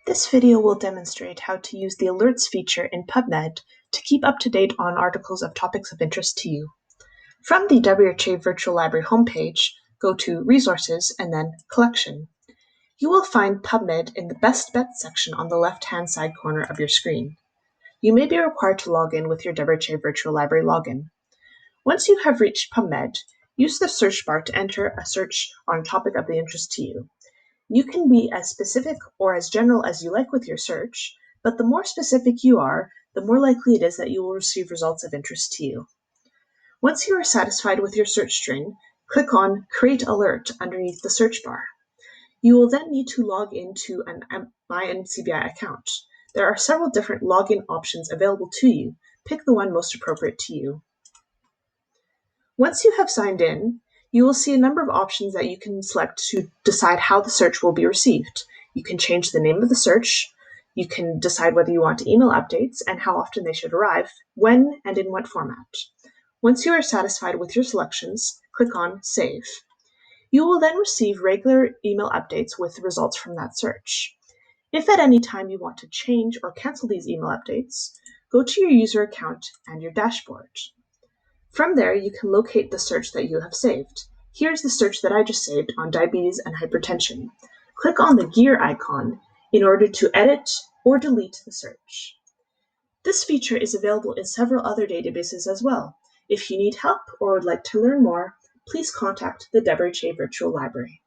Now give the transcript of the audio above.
This video will demonstrate how to use the Alerts feature in PubMed to keep up to date on articles of topics of interest to you. From the WHA Virtual Library homepage, go to Resources and then Collection. You will find PubMed in the Best Bets section on the left-hand side corner of your screen. You may be required to log in with your WHA Virtual Library login. Once you have reached PubMed, use the search bar to enter a search on a topic of the interest to you. You can be as specific or as general as you like with your search, but the more specific you are, the more likely it is that you will receive results of interest to you. Once you are satisfied with your search string, click on Create Alert underneath the search bar. You will then need to log into an MyNCBI account. There are several different login options available to you. Pick the one most appropriate to you. Once you have signed in, you will see a number of options that you can select to decide how the search will be received. You can change the name of the search, you can decide whether you want email updates and how often they should arrive, when and in what format. Once you are satisfied with your selections, click on Save. You will then receive regular email updates with the results from that search. If at any time you want to change or cancel these email updates, go to your user account and your dashboard. From there, you can locate the search that you have saved. Here's the search that I just saved on diabetes and hypertension. Click on the gear icon in order to edit or delete the search. This feature is available in several other databases as well. If you need help or would like to learn more, please contact the WHA Virtual Library.